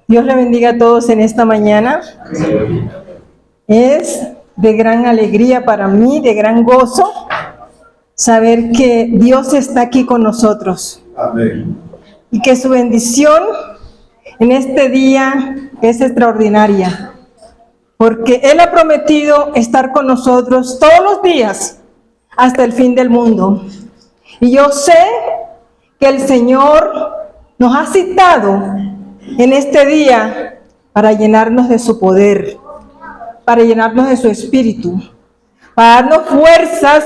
Dios le bendiga a todos en esta mañana. Es de gran alegría para mí, de gran gozo, saber que Dios está aquí con nosotros. Amén. Y que su bendición en este día es extraordinaria. Porque Él ha prometido estar con nosotros todos los días hasta el fin del mundo. Y yo sé que el Señor nos ha citado en este día para llenarnos de su poder, para llenarnos de su espíritu, para darnos fuerzas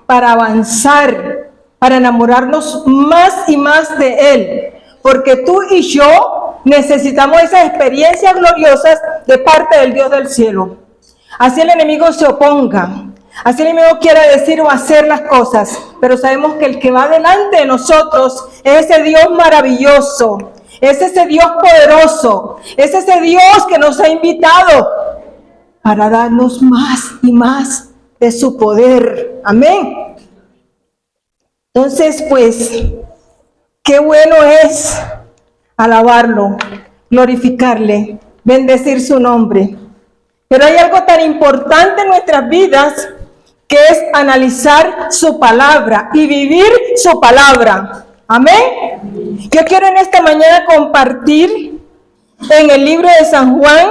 para avanzar, para enamorarnos más y más de Él. Porque tú y yo necesitamos esas experiencias gloriosas de parte del Dios del cielo. Así el enemigo se oponga, así el enemigo quiera decir o hacer las cosas, pero sabemos que el que va delante de nosotros es ese Dios maravilloso, es ese Dios poderoso, es ese Dios que nos ha invitado para darnos más y más de su poder. Amén. Entonces, pues, qué bueno es alabarlo, glorificarle, bendecir su nombre. Pero hay algo tan importante en nuestras vidas que es analizar su palabra y vivir su palabra. Amén. Yo quiero en esta mañana compartir en el libro de San Juan,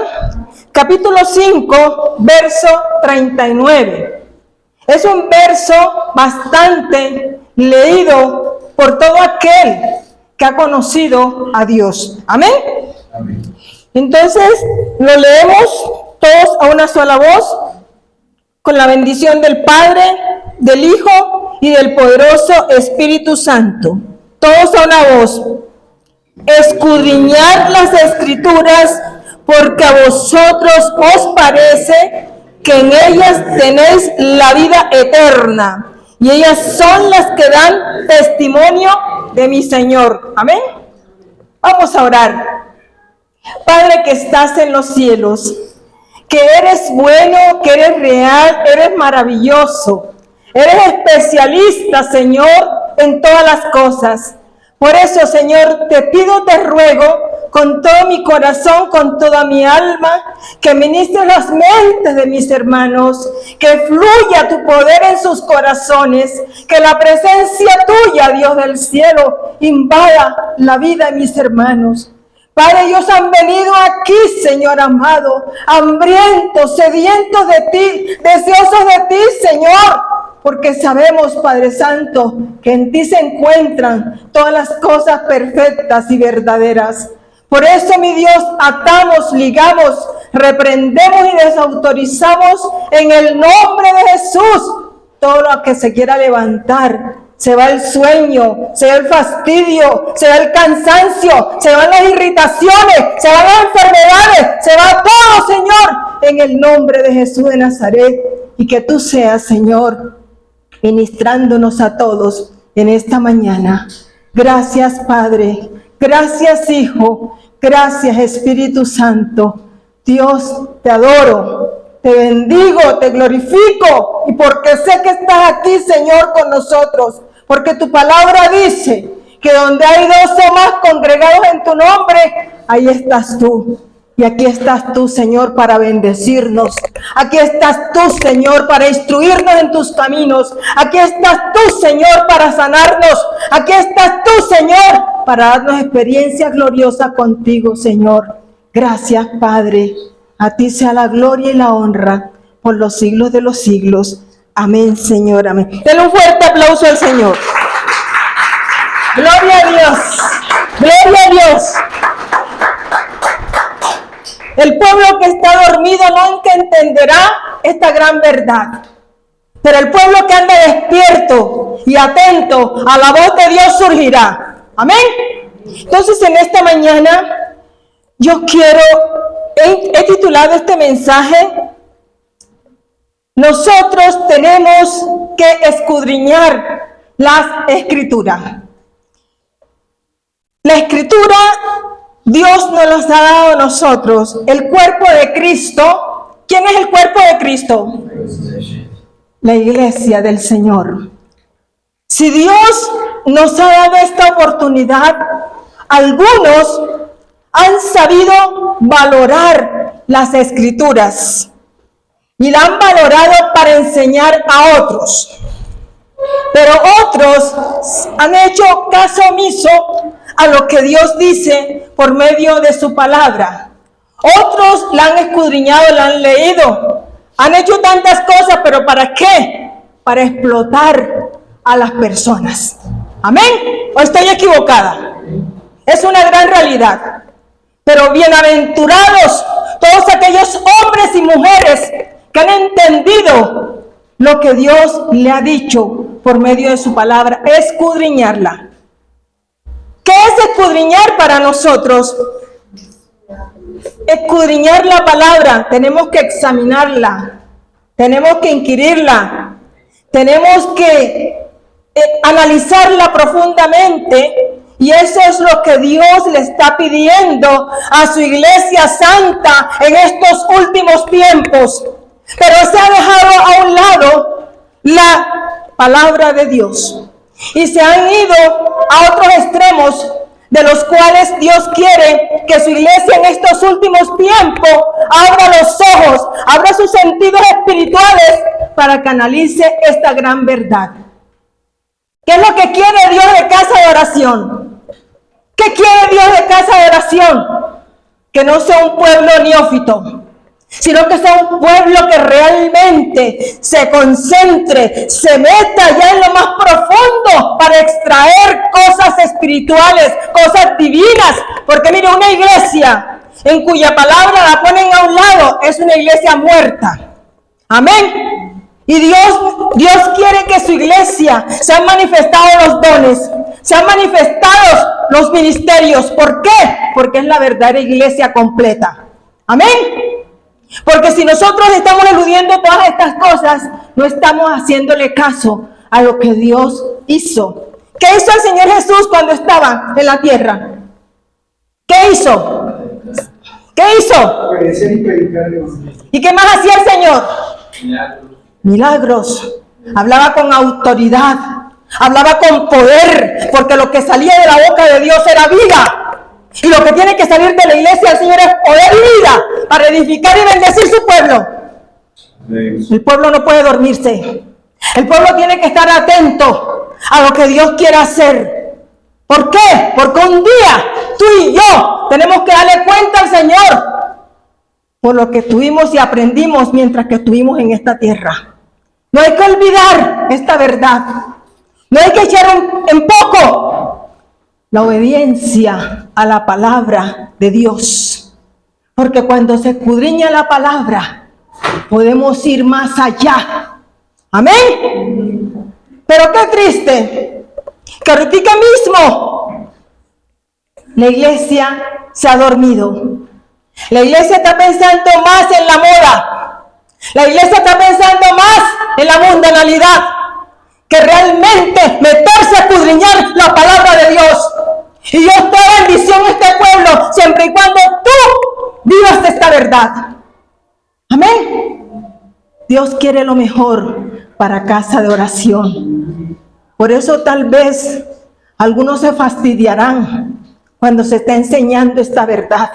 capítulo 5, verso 39. Es un verso bastante leído por todo aquel que ha conocido a Dios. Amén. Amén. Entonces, lo leemos todos a una sola voz, con la bendición del Padre, del Hijo y del poderoso Espíritu Santo. Todos a una voz. Escudriñad las Escrituras, porque a vosotros os parece que en ellas tenéis la vida eterna, y ellas son las que dan testimonio de mi Señor. Amén. Vamos a orar. Padre que estás en los cielos, que eres bueno, que eres real, eres maravilloso, eres especialista, Señor, en todas las cosas. Por eso, Señor, te pido, te ruego, con todo mi corazón, con toda mi alma, que ministres las mentes de mis hermanos, que fluya tu poder en sus corazones, que la presencia tuya, Dios del cielo, invada la vida de mis hermanos. Padre, ellos han venido aquí, Señor amado, hambrientos, sedientos de ti, deseosos de ti, Señor, porque sabemos, Padre Santo, que en ti se encuentran todas las cosas perfectas y verdaderas. Por eso, mi Dios, atamos, ligamos, reprendemos y desautorizamos en el nombre de Jesús todo lo que se quiera levantar. Se va el sueño, se va el fastidio, se va el cansancio, se van las irritaciones, se van las enfermedades, se va todo, Señor, en el nombre de Jesús de Nazaret. Y que tú seas, Señor, ministrándonos a todos en esta mañana. Gracias, Padre. Gracias, Hijo. Gracias, Espíritu Santo. Dios, te adoro. Te bendigo, te glorifico, y porque sé que estás aquí, Señor, con nosotros, porque tu palabra dice que donde hay 12 más congregados en tu nombre, ahí estás tú. Y aquí estás tú, Señor, para bendecirnos. Aquí estás tú, Señor, para instruirnos en tus caminos. Aquí estás tú, Señor, para sanarnos. Aquí estás tú, Señor, para darnos experiencias gloriosas contigo, Señor. Gracias, Padre. A ti sea la gloria y la honra por los siglos de los siglos. Amén, Señor, amén. Denle un fuerte aplauso al Señor. Gloria a Dios. Gloria a Dios. El pueblo que está dormido nunca entenderá esta gran verdad. Pero el pueblo que anda despierto y atento a la voz de Dios surgirá. Amén. Entonces, en esta mañana, yo quiero... He titulado este mensaje: nosotros tenemos que escudriñar las Escrituras. La Escritura Dios nos las ha dado a nosotros, el cuerpo de Cristo. ¿Quién es el cuerpo de Cristo? la iglesia del Señor. Si Dios nos ha dado esta oportunidad, algunos han sabido valorar las Escrituras y la han valorado para enseñar a otros. Pero otros han hecho caso omiso a lo que Dios dice por medio de su palabra. Otros la han escudriñado, la han leído, han hecho tantas cosas, pero ¿para qué? Para explotar a las personas. ¿Amén? ¿O estoy equivocada? Es una gran realidad. Pero bienaventurados todos aquellos hombres y mujeres que han entendido lo que Dios le ha dicho por medio de su palabra, escudriñarla. ¿Qué es escudriñar para nosotros? Escudriñar la palabra, tenemos que examinarla, tenemos que inquirirla, tenemos que analizarla profundamente, y eso es lo que Dios le está pidiendo a su iglesia santa en estos últimos tiempos. Pero se ha dejado a un lado la palabra de Dios y se han ido a otros extremos, de los cuales Dios quiere que su iglesia en estos últimos tiempos abra los ojos, abra sus sentidos espirituales para que analice esta gran verdad. ¿Qué es lo que quiere Dios de casa de oración? ¿Qué quiere Dios de casa de oración? Que no sea un pueblo neófito, sino que sea un pueblo que realmente se concentre, se meta ya en lo más profundo para extraer cosas espirituales, cosas divinas. Porque mire, una iglesia en cuya palabra la ponen a un lado es una iglesia muerta. Amén. Y Dios quiere que su iglesia se han manifestado los dones, se han manifestado los ministerios. ¿Por qué? Porque es la verdadera iglesia completa. Amén. Porque si nosotros estamos eludiendo todas estas cosas, no estamos haciéndole caso a lo que Dios hizo. ¿Qué hizo el Señor Jesús cuando estaba en la tierra? ¿Qué hizo? ¿Qué hizo? ¿Y qué más hacía el Señor? Milagros. Hablaba con autoridad, hablaba con poder, porque lo que salía de la boca de Dios era vida. Y lo que tiene que salir de la iglesia del Señor es poder y vida para edificar y bendecir su pueblo. El pueblo no puede dormirse. El pueblo tiene que estar atento a lo que Dios quiere hacer. ¿Por qué? Porque un día tú y yo tenemos que darle cuenta al Señor por lo que tuvimos y aprendimos mientras que estuvimos en esta tierra. No hay que olvidar esta verdad. No hay que echar en poco la obediencia a la palabra de Dios. Porque cuando se escudriña la palabra, podemos ir más allá. Amén. Pero qué triste que ahorita mismo la iglesia se ha dormido. La iglesia está pensando más en la moda. La iglesia está pensando más en la mundanalidad que realmente meterse a escudriñar la palabra de Dios. Y Dios te da bendición a este pueblo siempre y cuando tú vivas esta verdad. Amén. Dios quiere lo mejor para casa de oración. Por eso tal vez algunos se fastidiarán cuando se está enseñando esta verdad.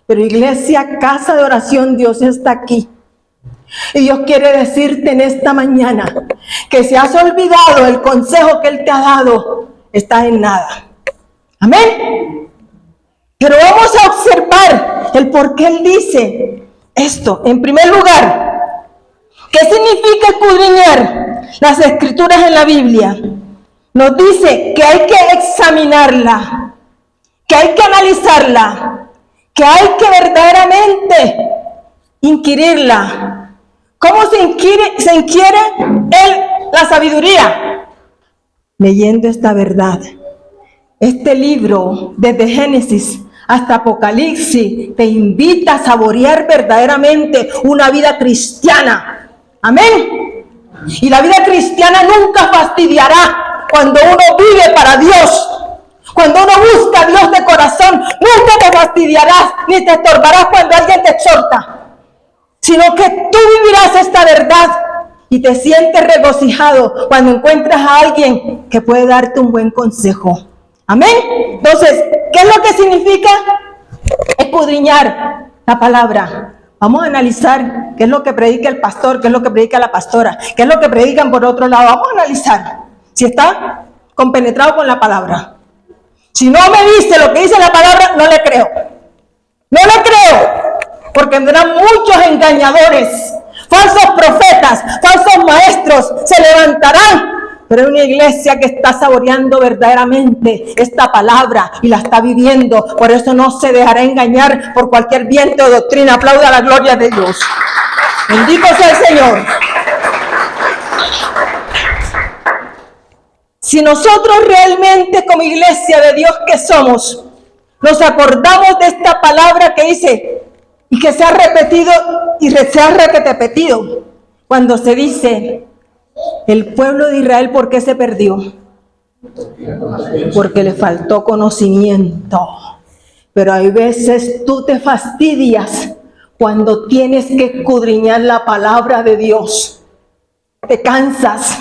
Pero iglesia, casa de oración, Dios está aquí. Y Dios quiere decirte en esta mañana que si has olvidado el consejo que Él te ha dado, está en nada. Amén. Pero vamos a observar el por qué Él dice esto. En primer lugar, ¿qué significa escudriñar las escrituras en la Biblia? Nos dice que hay que examinarla, que hay que analizarla, que hay que verdaderamente inquirirla. ¿Cómo se inquiere la sabiduría? Leyendo esta verdad. Este libro, desde Génesis hasta Apocalipsis, te invita a saborear verdaderamente una vida cristiana. Amén. Y la vida cristiana nunca fastidiará cuando uno vive para Dios. Cuando uno busca a Dios de corazón, nunca te fastidiarás ni te estorbarás cuando alguien te exhorta. Sino que tú vivirás esta verdad y te sientes regocijado cuando encuentras a alguien que puede darte un buen consejo. Amén. Entonces, ¿qué es lo que significa escudriñar la palabra? Vamos a analizar qué es lo que predica el pastor, qué es lo que predica la pastora, qué es lo que predican por otro lado. Vamos a analizar si está compenetrado con la palabra. Si no me dice lo que dice la palabra, no le creo. No le creo, porque vendrán muchos engañadores, falsos profetas, falsos maestros, se levantarán. Pero hay una iglesia que está saboreando verdaderamente esta palabra y la está viviendo. Por eso no se dejará engañar por cualquier viento de doctrina. Aplauda la gloria de Dios. Bendito sea el Señor. Si nosotros realmente como iglesia de Dios que somos, nos acordamos de esta palabra que dice y que se ha repetido y se ha repetido cuando se dice el pueblo de Israel, ¿por qué se perdió? Porque le faltó conocimiento. Pero hay veces tú te fastidias cuando tienes que escudriñar la palabra de Dios. Te cansas,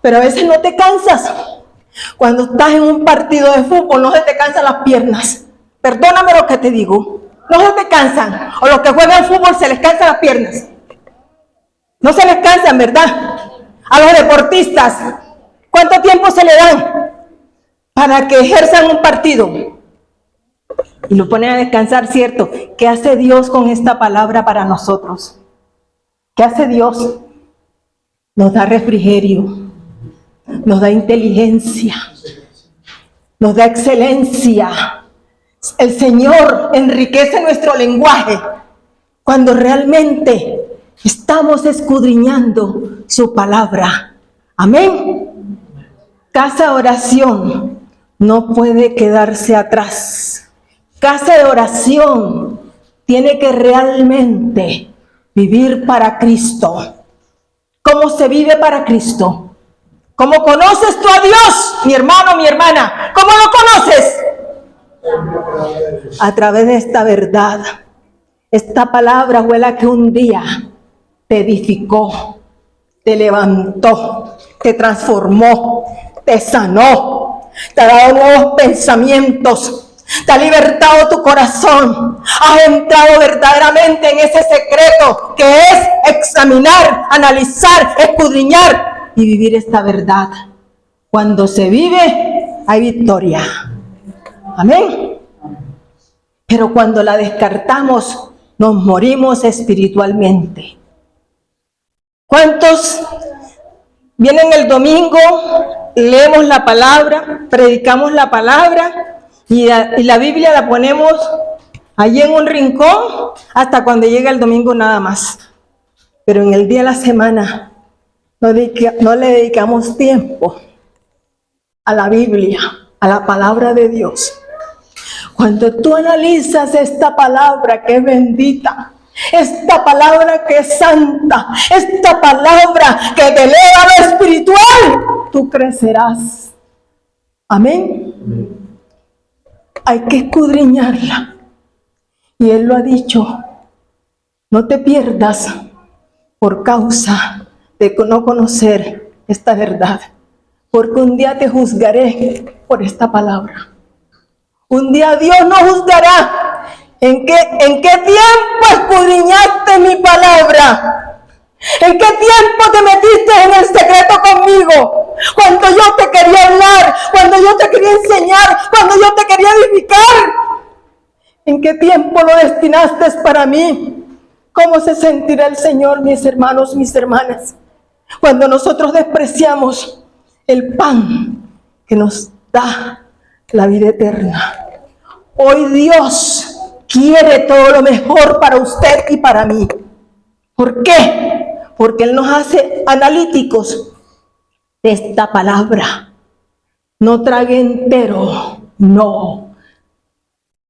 pero a veces no te cansas. Cuando estás en un partido de fútbol no se te cansan las piernas. Perdóname lo que te digo. No se te cansan. O los que juegan fútbol se les cansan las piernas. No se les cansan, ¿verdad? A los deportistas, ¿cuánto tiempo se le dan para que ejerzan un partido? Y lo ponen a descansar, ¿cierto? ¿Qué hace Dios con esta palabra para nosotros? ¿Qué hace Dios? Nos da refrigerio, nos da inteligencia, nos da excelencia. El Señor enriquece nuestro lenguaje cuando realmente estamos escudriñando su palabra. Amén. Casa de oración no puede quedarse atrás. Casa de oración tiene que realmente vivir para Cristo. ¿Cómo se vive para Cristo? ¿Cómo conoces tú a Dios, mi hermano, mi hermana? ¿Cómo lo conoces? A través de esta verdad. Esta palabra fue la que un día te edificó, te levantó, te transformó, te sanó, te ha dado nuevos pensamientos, te ha libertado tu corazón. Has entrado verdaderamente en ese secreto que es examinar, analizar, escudriñar y vivir esta verdad. Cuando se vive, hay victoria. Amén. Pero cuando la descartamos, nos morimos espiritualmente. ¿Cuántos vienen el domingo, leemos la palabra, predicamos la palabra y la Biblia la ponemos allí en un rincón hasta cuando llega el domingo nada más? Pero en el día de la semana no le dedicamos tiempo a la Biblia, a la palabra de Dios. Cuando tú analizas esta palabra que es bendita, esta palabra que es santa, esta palabra que te eleva a lo espiritual, tú crecerás. Amén. Hay que escudriñarla. Y Él lo ha dicho, no te pierdas por causa de no conocer esta verdad, porque un día te juzgaré por esta palabra. Un día Dios nos juzgará. ¿En qué tiempo escudriñaste mi palabra? ¿En qué tiempo te metiste en el secreto conmigo? Cuando yo te quería hablar, cuando yo te quería enseñar, cuando yo te quería edificar. ¿En qué tiempo lo destinaste para mí? ¿Cómo se sentirá el Señor, mis hermanos, mis hermanas, cuando nosotros despreciamos el pan que nos da la vida eterna? Hoy Dios quiere todo lo mejor para usted y para mí. ¿Por qué? Porque Él nos hace analíticos de esta palabra. No trague entero, no.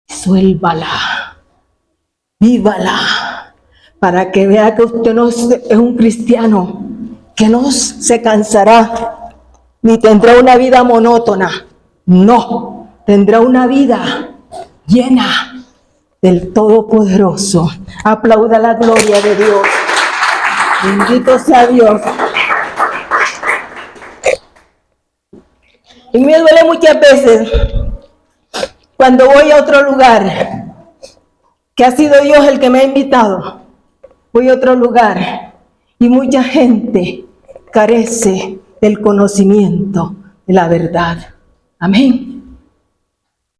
Suélvala, vívala, para que vea que usted no es un cristiano, que no se cansará, ni tendrá una vida monótona. No, tendrá una vida llena del Todopoderoso. Aplauda la gloria de Dios. Bendito sea Dios. Y me duele muchas veces cuando voy a otro lugar, que ha sido Dios el que me ha invitado. Voy a otro lugar y mucha gente carece del conocimiento de la verdad. Amén.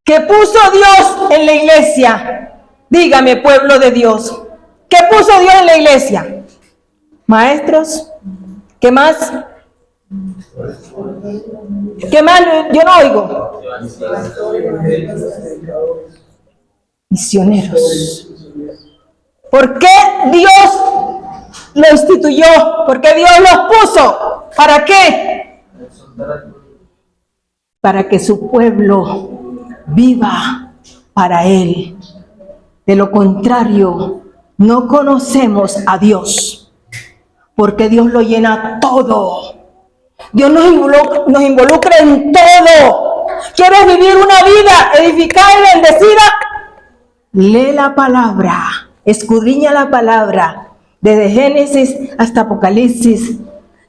¿Qué puso Dios en la iglesia? Dígame, pueblo de Dios. ¿Qué puso Dios en la iglesia? Maestros. ¿Qué más? ¿Qué más? Yo no oigo. Misioneros. ¿Por qué Dios lo instituyó? ¿Por qué Dios los puso? ¿Para qué? Para que su pueblo viva para Él. De lo contrario, no conocemos a Dios, porque Dios lo llena todo. Dios nos involucra en todo. ¿Quieres vivir una vida edificada y bendecida? Lee la palabra, escudriña la palabra, desde Génesis hasta Apocalipsis.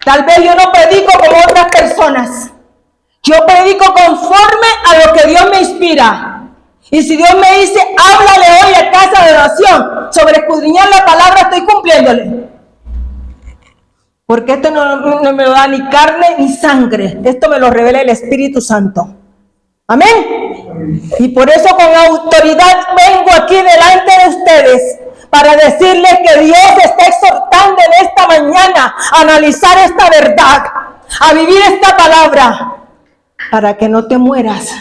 Tal vez yo no predico como otras personas. Yo predico conforme a lo que Dios me inspira. Y si Dios me dice, háblale hoy a casa de oración sobre escudriñar la palabra, estoy cumpliéndole. Porque esto no me lo da ni carne ni sangre. Esto me lo revela el Espíritu Santo. Amén. Y por eso con autoridad vengo aquí delante de ustedes para decirles que Dios está exhortando en esta mañana a analizar esta verdad, a vivir esta palabra, para que no te mueras,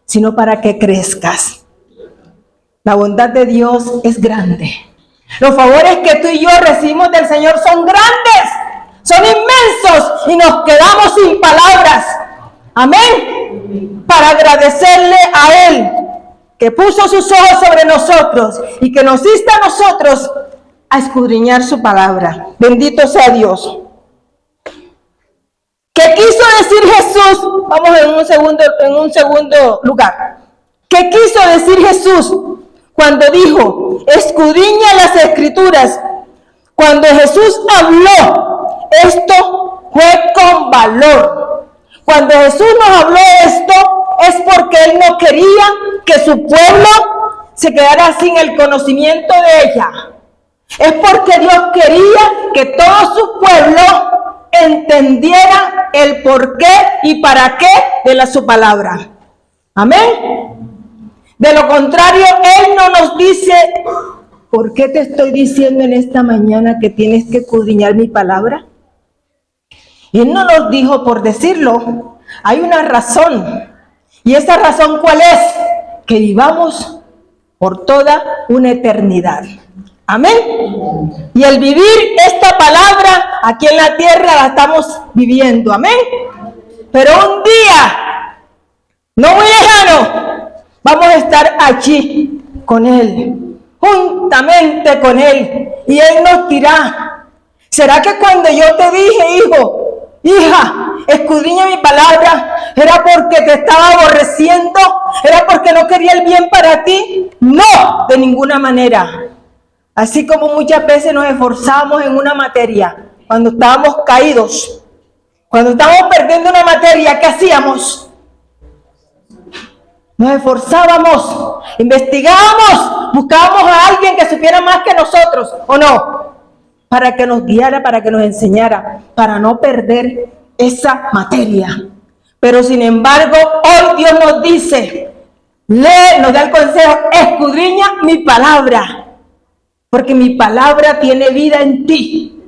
sino para que crezcas. La bondad de Dios es grande. Los favores que tú y yo recibimos del Señor son grandes, son inmensos y nos quedamos sin palabras. Amén. Para agradecerle a Él que puso sus ojos sobre nosotros y que nos insta a nosotros a escudriñar su palabra. Bendito sea Dios. ¿Qué quiso decir Jesús? Vamos en un segundo lugar. ¿Qué quiso decir Jesús cuando dijo, escudriña las Escrituras? Cuando Jesús habló, esto fue con valor. Cuando Jesús nos habló esto, es porque Él no quería que su pueblo se quedara sin el conocimiento de ella. Es porque Dios quería que todo su pueblo entendiera el por qué y para qué de su palabra. Amén. De lo contrario, Él no nos dice, ¿por qué te estoy diciendo en esta mañana que tienes que escudriñar mi palabra? Él no nos dijo por decirlo. Hay una razón. ¿Y esa razón cuál es? Que vivamos por toda una eternidad. Amén. Y el vivir esta palabra aquí en la tierra la estamos viviendo. Amén. Pero un día, no muy lejano, vamos a estar allí con Él, juntamente con Él. Y Él nos dirá, ¿será que cuando yo te dije, hijo, hija, escudriña mi palabra, era porque te estaba aborreciendo? ¿Era porque no quería el bien para ti? No, de ninguna manera. Así como muchas veces nos esforzamos en una materia, cuando estábamos caídos, cuando estábamos perdiendo una materia, ¿qué hacíamos? Nos esforzábamos, investigábamos, buscábamos a alguien que supiera más que nosotros, ¿o no? Para que nos guiara, para que nos enseñara, para no perder esa materia. Pero sin embargo, hoy Dios nos dice, nos da el consejo, escudriña mi palabra. Porque mi palabra tiene vida en ti.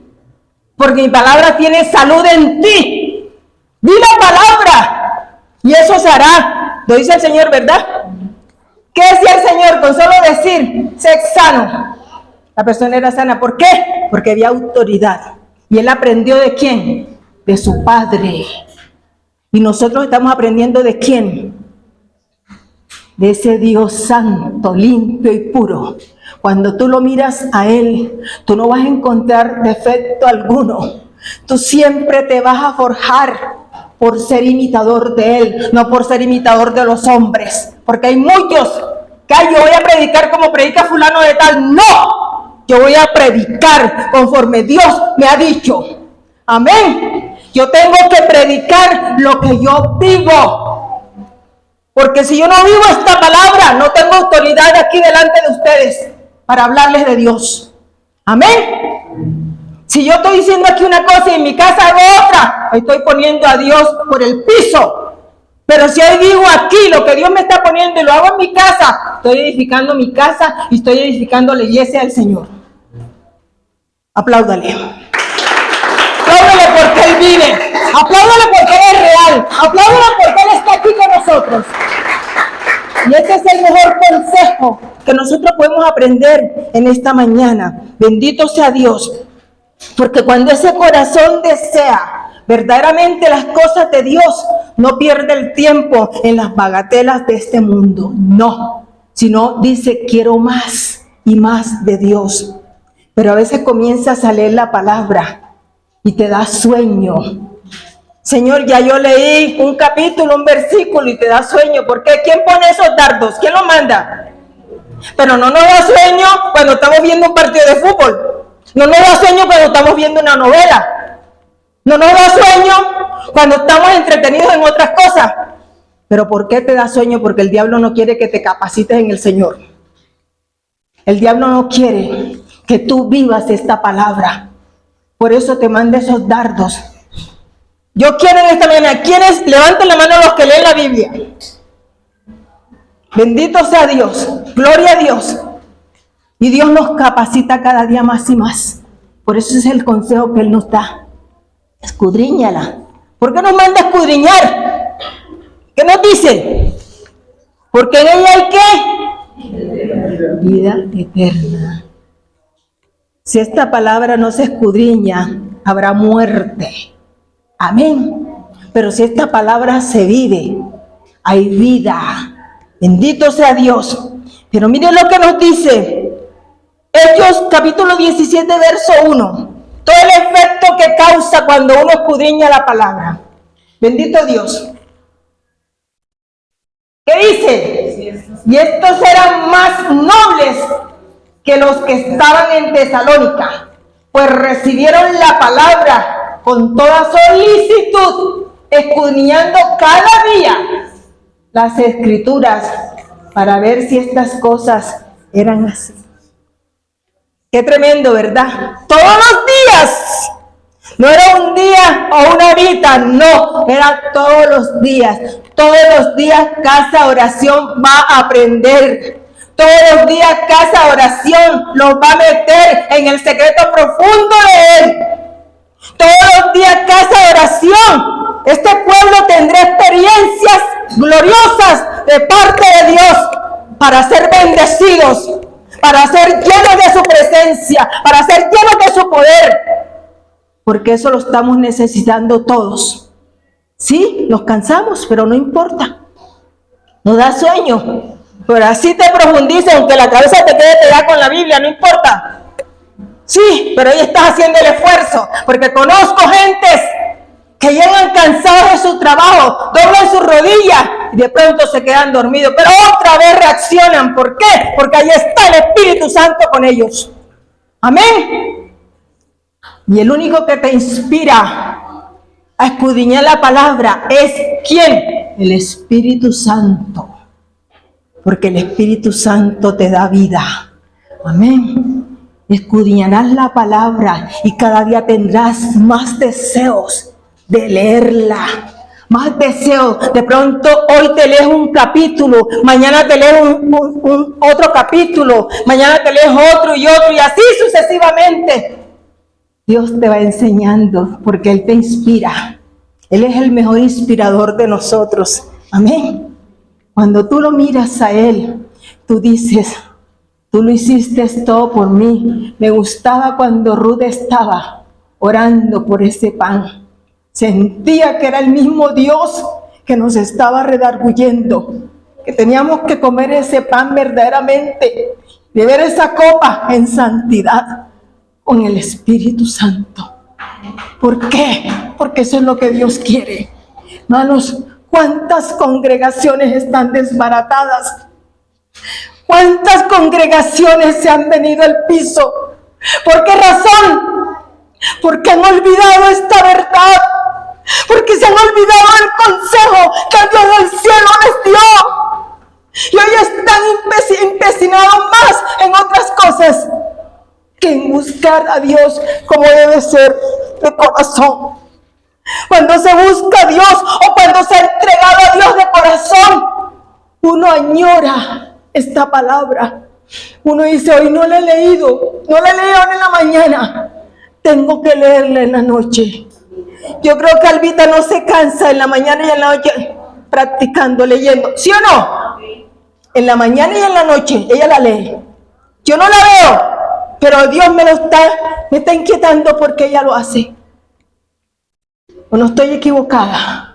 Porque mi palabra tiene salud en ti. Di la palabra y eso se hará. Lo dice el Señor, ¿verdad? ¿Qué decía el Señor? Con solo decir, sé sano. La persona era sana. ¿Por qué? Porque había autoridad. ¿Y él aprendió de quién? De su Padre. Y nosotros estamos aprendiendo ¿de quién? De ese Dios santo, limpio y puro. Cuando tú lo miras a Él, tú no vas a encontrar defecto alguno. Tú siempre te vas a forjar por ser imitador de Él, no por ser imitador de los hombres. Porque hay muchos que yo voy a predicar como predica fulano de tal. ¡No! Yo voy a predicar conforme Dios me ha dicho. Amén. Yo tengo que predicar lo que yo vivo. Porque si yo no vivo esta palabra, no tengo autoridad aquí delante de ustedes para hablarles de Dios. Amén. Si yo estoy diciendo aquí una cosa y en mi casa hago otra, estoy poniendo a Dios por el piso. Pero si hoy digo aquí lo que Dios me está poniendo y lo hago en mi casa, estoy edificando mi casa y estoy edificando la iglesia del Señor. Apláudale. Apláudale porque Él vive. Apláudale porque Él es real. Apláudale porque Él está aquí con nosotros. Y este es el mejor consejo que nosotros podemos aprender en esta mañana. Bendito sea Dios. Porque cuando ese corazón desea verdaderamente las cosas de Dios, no pierde el tiempo en las bagatelas de este mundo. No. Sino dice, quiero más y más de Dios. Pero a veces comienzas a leer la palabra y te da sueño. Señor, ya yo leí un capítulo, un versículo y te da sueño. ¿Por qué? ¿Quién pone esos dardos? ¿Quién los manda? Pero no nos da sueño cuando estamos viendo un partido de fútbol. No nos da sueño cuando estamos viendo una novela. No nos da sueño cuando estamos entretenidos en otras cosas. ¿Pero por qué te da sueño? Porque el diablo no quiere que te capacites en el Señor. El diablo no quiere que tú vivas esta palabra. Por eso te manda esos dardos. Yo quiero en esta mañana, ¿quiénes? Levanten la mano los que leen la Biblia. Bendito sea Dios, gloria a Dios. Y Dios nos capacita cada día más y más. Por eso es el consejo que Él nos da. Escudriñala. ¿Por qué nos manda a escudriñar? ¿Qué nos dice? Porque en ella hay ¿qué? Vida eterna. Si esta palabra no se escudriña, habrá muerte. Amén. Pero si esta palabra se vive, hay vida. Bendito sea Dios. Pero miren lo que nos dice Hechos capítulo 17 verso 1. Todo el efecto que causa cuando uno escudriña la palabra. Bendito Dios. ¿Qué dice? Y estos eran más nobles que los que estaban en Tesalónica, pues recibieron la palabra con toda solicitud, escudriñando cada día las escrituras para ver si estas cosas eran así. Qué tremendo, ¿verdad? Todos los días. No era un día o una horita, no, era todos los días. Todos los días Casa Oración va a aprender. Todos los días Casa Oración los va a meter en el secreto profundo de Él. Todos los días Casa Oración, este pueblo tendrá experiencias gloriosas de parte de Dios para ser bendecidos, para ser llenos de su presencia, para ser llenos de su poder. Porque eso lo estamos necesitando todos. Sí, nos cansamos, pero no importa. Nos da sueño, pero así te profundiza, aunque la cabeza te quede pegada con la Biblia, no importa. Sí, pero ahí estás haciendo el esfuerzo, porque conozco gentes que llegan cansados de su trabajo, doblan sus rodillas y de pronto se quedan dormidos, pero otra vez reaccionan. ¿Por qué? Porque ahí está el Espíritu Santo con ellos. Amén. Y el único que te inspira a escudriñar la palabra es ¿quién? El Espíritu Santo. Porque el Espíritu Santo te da vida. Amén. Escudriñarás la palabra y cada día tendrás más deseos de leerla. Más deseos. De pronto hoy te lees un capítulo, mañana te lees otro capítulo, mañana te lees otro y otro y así sucesivamente. Dios te va enseñando porque Él te inspira. Él es el mejor inspirador de nosotros. Amén. Cuando tú lo miras a Él, tú dices, tú lo hiciste todo por mí. Me gustaba cuando Ruth estaba orando por ese pan. Sentía que era el mismo Dios que nos estaba redarguyendo, que teníamos que comer ese pan verdaderamente, beber esa copa en santidad con el Espíritu Santo. ¿Por qué? Porque eso es lo que Dios quiere. Hermanos, ¿cuántas congregaciones están desbaratadas? ¿Cuántas congregaciones se han venido al piso? ¿Por qué razón? Porque han olvidado esta verdad. Porque se han olvidado el consejo que el Dios del cielo les dio. Y hoy están empecinados más en otras cosas que en buscar a Dios como debe ser de corazón. Cuando se busca a Dios o cuando se ha entregado a Dios de corazón, uno añora esta palabra. Uno dice, hoy no la he leído, no la he leído en la mañana, tengo que leerla en la noche. Yo creo que Albita no se cansa en la mañana y en la noche practicando, leyendo, ¿sí o no? En la mañana y en la noche ella la lee. Yo no la veo, pero Dios me está inquietando porque ella lo hace. ¿O no estoy equivocada?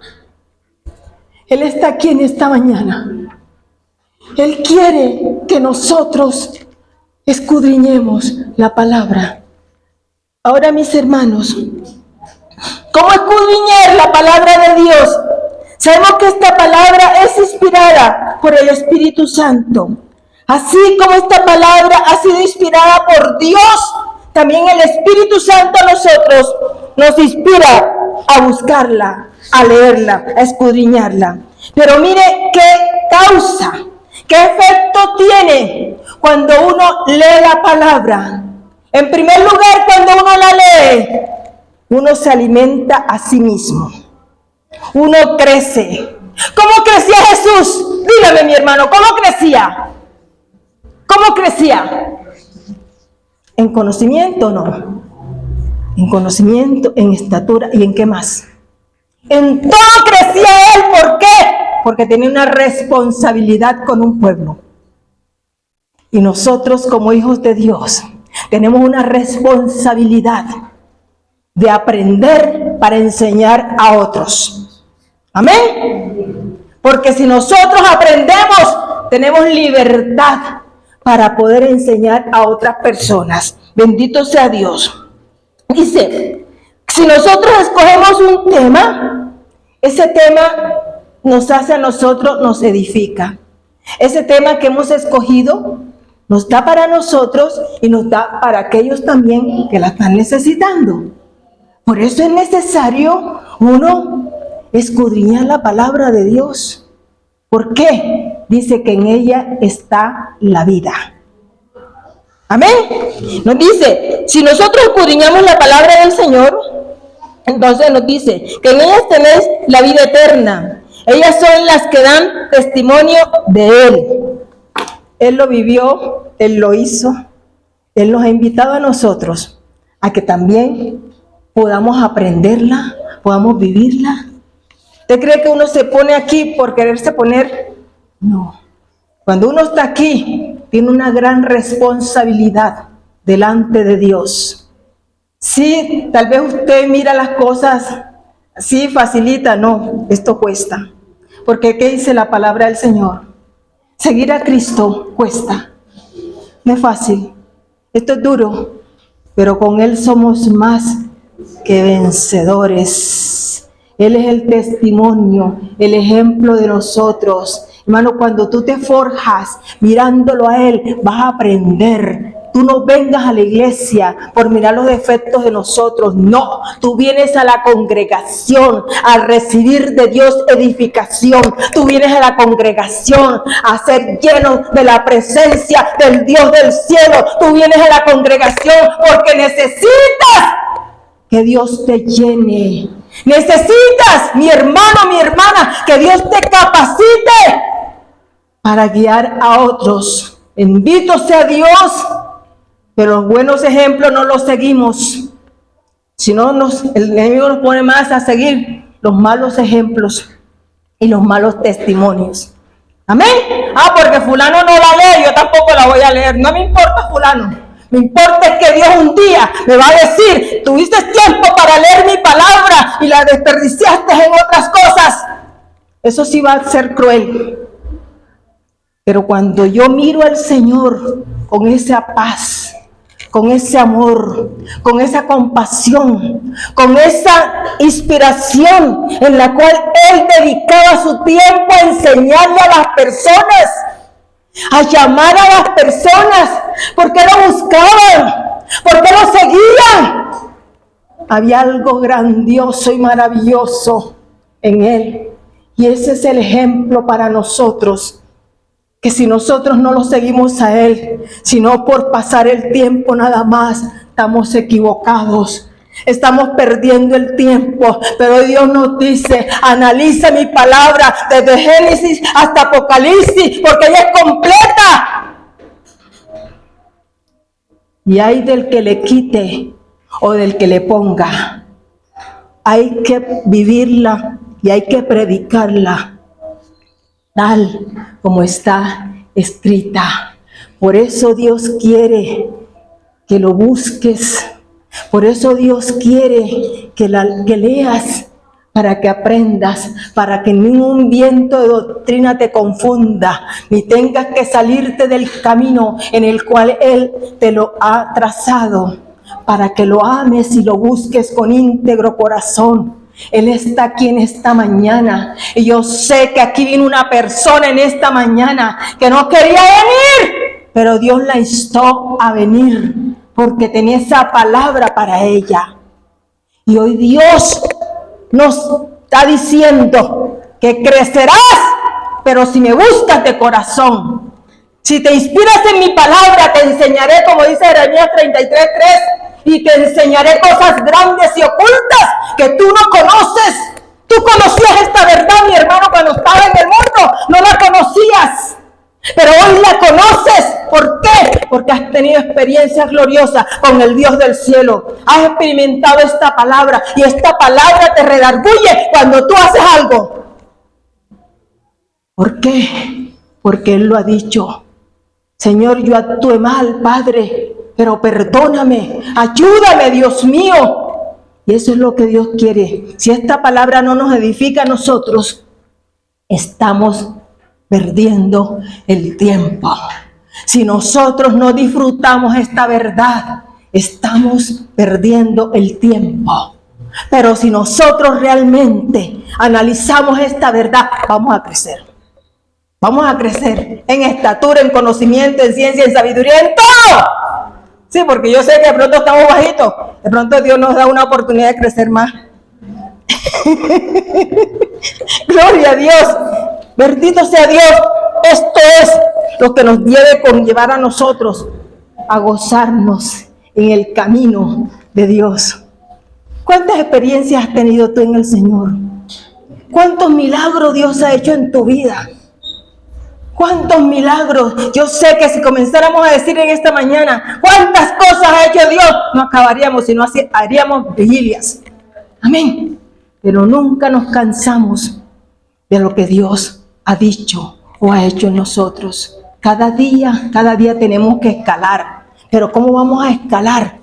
Él está aquí en esta mañana. Él quiere que nosotros escudriñemos la palabra. Ahora, mis hermanos, ¿cómo escudriñar la palabra de Dios? Sabemos que esta palabra es inspirada por el Espíritu Santo. Así como esta palabra ha sido inspirada por Dios, también el Espíritu Santo a nosotros nos inspira a buscarla, a leerla, a escudriñarla. Pero mire qué causa, qué efecto tiene cuando uno lee la palabra. En primer lugar, cuando uno la lee, uno se alimenta a sí mismo. Uno crece. ¿Cómo crecía Jesús? Dígame, mi hermano, ¿cómo crecía? ¿Cómo crecía? ¿En conocimiento? No. En conocimiento, en estatura y en qué más. En todo crecía él. ¿Por qué? Porque tenía una responsabilidad con un pueblo. Y nosotros como hijos de Dios tenemos una responsabilidad de aprender para enseñar a otros. Amén. Porque si nosotros aprendemos, tenemos libertad para poder enseñar a otras personas. Bendito sea Dios. Dice, si nosotros escogemos un tema, ese tema nos hace a nosotros, nos edifica. Ese tema que hemos escogido nos da para nosotros y nos da para aquellos también que la están necesitando. Por eso es necesario uno escudriñar la palabra de Dios. ¿Por qué? Dice que en ella está la vida. Amén. Nos dice, si nosotros escudriñamos la palabra del Señor, entonces nos dice que en ellas tenéis la vida eterna. Ellas son las que dan testimonio de Él. Él lo vivió, Él lo hizo. Él nos ha invitado a nosotros a que también podamos aprenderla, podamos vivirla. ¿Usted cree que uno se pone aquí por quererse poner? No. Cuando uno está aquí, tiene una gran responsabilidad delante de Dios. Sí, tal vez usted mira las cosas así, facilita. No, esto cuesta. Porque ¿qué dice la palabra del Señor? Seguir a Cristo cuesta. No es fácil. Esto es duro. Pero con Él somos más que vencedores. Él es el testimonio, el ejemplo de nosotros. Hermano, cuando tú te forjas mirándolo a Él, vas a aprender. Tú no vengas a la iglesia por mirar los defectos de nosotros. No, tú vienes a la congregación a recibir de Dios edificación. Tú vienes a la congregación a ser lleno de la presencia del Dios del cielo. Tú vienes a la congregación porque necesitas que Dios te llene. Necesitas, mi hermano, mi hermana, que Dios te capacite para guiar a otros. Bendito sea Dios. Pero los buenos ejemplos no los seguimos. Si no, el enemigo nos pone más a seguir los malos ejemplos y los malos testimonios. Amén. Porque fulano no la lee, yo tampoco la voy a leer. No me importa fulano. Me importa que Dios un día me va a decir, tuviste tiempo para leer mi palabra y la desperdiciaste en otras cosas. Eso sí va a ser cruel. Pero cuando yo miro al Señor con esa paz, con ese amor, con esa compasión, con esa inspiración en la cual Él dedicaba su tiempo a enseñarle a las personas, a llamar a las personas, porque lo buscaban, ¿Por qué lo seguían? Había algo grandioso y maravilloso en él. Y ese es el ejemplo para nosotros. Que si nosotros no lo seguimos a él, sino por pasar el tiempo nada más, estamos equivocados. Estamos perdiendo el tiempo, pero Dios nos dice, analiza mi palabra desde Génesis hasta Apocalipsis, porque ella es completa. Y hay del que le quite o del que le ponga. Hay que vivirla y hay que predicarla tal como está escrita. Por eso Dios quiere que lo busques. Por eso Dios quiere que leas, para que aprendas, para que ningún viento de doctrina te confunda, ni tengas que salirte del camino en el cual Él te lo ha trazado, para que lo ames y lo busques con íntegro corazón. Él está aquí en esta mañana, y yo sé que aquí vino una persona en esta mañana que no quería venir, pero Dios la instó a venir, porque tenía esa palabra para ella. Y hoy Dios nos está diciendo que crecerás, pero si me buscas de corazón. Si te inspiras en mi palabra, te enseñaré, como dice Jeremías 33:3, y te enseñaré cosas grandes y ocultas que tú no conoces. Tú conocías esta verdad, mi hermano, cuando estaba en el mundo. No la conocías, pero hoy la conoces. ¿Por qué? Porque has tenido experiencias gloriosas con el Dios del cielo. Has experimentado esta palabra, y esta palabra te redarguye cuando tú haces algo. ¿Por qué? Porque Él lo ha dicho. Señor, yo actué mal, Padre, pero perdóname, ayúdame, Dios mío. Y eso es lo que Dios quiere. Si esta palabra no nos edifica a nosotros, estamos perdiendo el tiempo. Si nosotros no disfrutamos esta verdad, estamos perdiendo el tiempo. Pero si nosotros realmente analizamos esta verdad, vamos a crecer. Vamos a crecer en estatura, en conocimiento, en ciencia, en sabiduría, en todo. Sí, porque yo sé que de pronto estamos bajitos. De pronto Dios nos da una oportunidad de crecer más. Gloria a Dios. Bendito sea Dios. Esto es lo que nos debe conllevar a nosotros a gozarnos en el camino de Dios. ¿Cuántas experiencias has tenido tú en el Señor? ¿Cuántos milagros Dios ha hecho en tu vida? ¿Cuántos milagros? Yo sé que si comenzáramos a decir en esta mañana cuántas cosas ha hecho Dios, no acabaríamos, sino haríamos vigilias. Amén. Pero nunca nos cansamos de lo que Dios ha dicho o ha hecho en nosotros. Cada día tenemos que escalar. Pero ¿cómo vamos a escalar?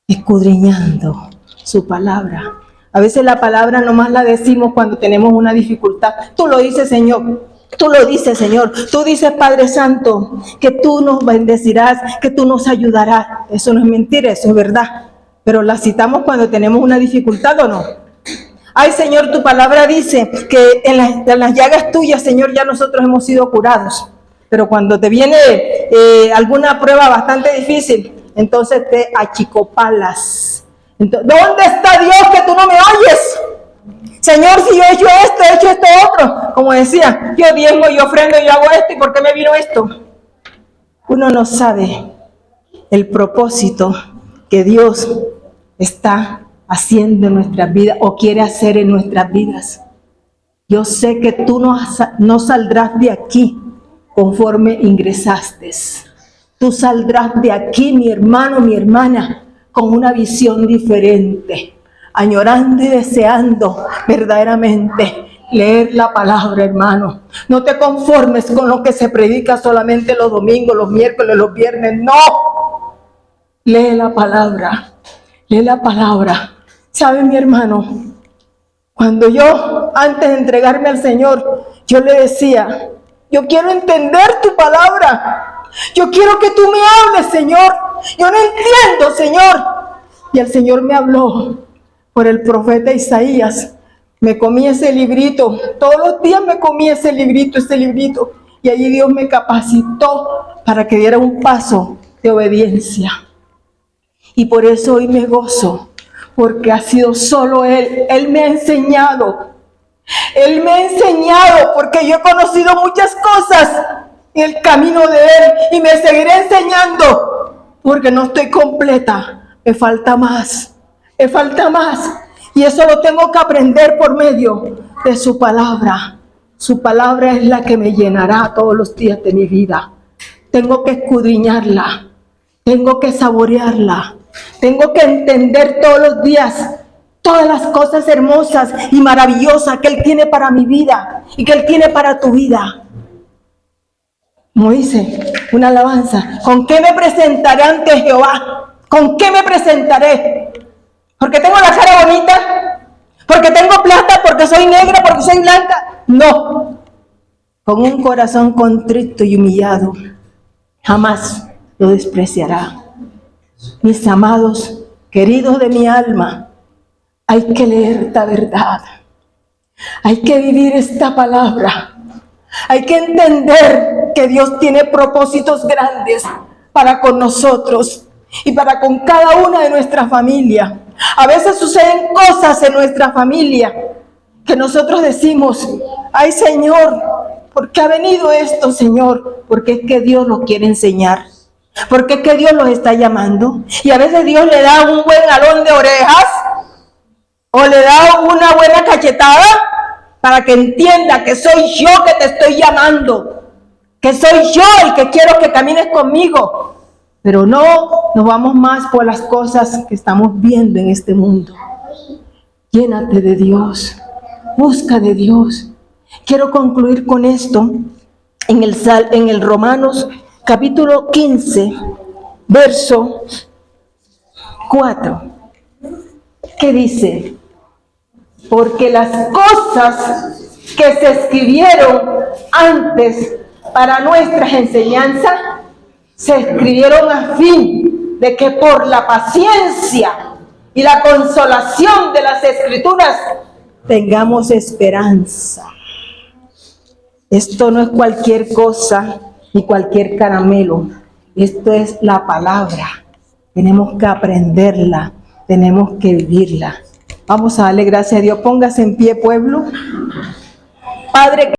Escudriñando su palabra. A veces la palabra nomás la decimos cuando tenemos una dificultad. Tú lo dices, Señor. Tú lo dices, Señor. Tú dices, Padre Santo, que tú nos bendecirás, que tú nos ayudarás. Eso no es mentira, eso es verdad. Pero la citamos cuando tenemos una dificultad, ¿o no? Ay, Señor, tu palabra dice que en las llagas tuyas, Señor, ya nosotros hemos sido curados. Pero cuando te viene alguna prueba bastante difícil, entonces te achicopalas. Entonces, ¿dónde está Dios que tú no me oyes? Señor, si yo he hecho esto otro. Como decía, yo diezmo, yo ofrendo, yo hago esto, ¿y por qué me vino esto? Uno no sabe el propósito que Dios está haciendo en nuestras vidas o quiere hacer en nuestras vidas. Yo sé que tú no saldrás de aquí conforme ingresaste. Tú saldrás de aquí, mi hermano, mi hermana, con una visión diferente, añorando y deseando verdaderamente leer la palabra, hermano. No te conformes con lo que se predica solamente los domingos, los miércoles, los viernes. No. Lee la palabra. Lee la palabra. ¿Sabe, mi hermano? Cuando yo, antes de entregarme al Señor, yo le decía, yo quiero entender tu palabra. Yo quiero que tú me hables, Señor. Yo no entiendo, Señor. Y el Señor me habló por el profeta Isaías. Me comí ese librito. Todos los días me comí ese librito. Y allí Dios me capacitó para que diera un paso de obediencia. Y por eso hoy me gozo, porque ha sido solo Él. Él me ha enseñado. Él me ha enseñado, porque yo he conocido muchas cosas en el camino de Él y me seguiré enseñando, porque no estoy completa. Me falta más, me falta más. Y eso lo tengo que aprender por medio de su palabra. Su palabra es la que me llenará todos los días de mi vida. Tengo que escudriñarla, tengo que saborearla, tengo que entender todos los días todas las cosas hermosas y maravillosas que Él tiene para mi vida y que Él tiene para tu vida. Como dice una alabanza, ¿con qué me presentaré ante Jehová? ¿Con qué me presentaré? ¿Porque tengo la cara bonita? ¿Porque tengo plata? ¿Porque soy negra? ¿Porque soy blanca? No. Con un corazón contrito y humillado, jamás lo despreciará. Mis amados, queridos de mi alma, hay que leer esta verdad. Hay que vivir esta palabra. Hay que entender que Dios tiene propósitos grandes para con nosotros y para con cada una de nuestra familia. A veces suceden cosas en nuestra familia que nosotros decimos, ay Señor, ¿por qué ha venido esto, Señor? Porque es que Dios lo quiere enseñar. Porque es que Dios los está llamando. Y a veces Dios le da un buen jalón de orejas o le da una buena cachetada para que entienda que soy yo que te estoy llamando, que soy yo el que quiero que camines conmigo. Pero no nos vamos más por las cosas que estamos viendo en este mundo. Llénate de Dios, busca de Dios. Quiero concluir con esto en el Romanos capítulo 15, verso 4, que dice: porque las cosas que se escribieron antes para nuestras enseñanzas, se escribieron a fin de que por la paciencia y la consolación de las Escrituras tengamos esperanza. Esto no es cualquier cosa ni cualquier caramelo. Esto es la palabra. Tenemos que aprenderla, tenemos que vivirla. Vamos a darle gracias a Dios. Póngase en pie, pueblo. Padre.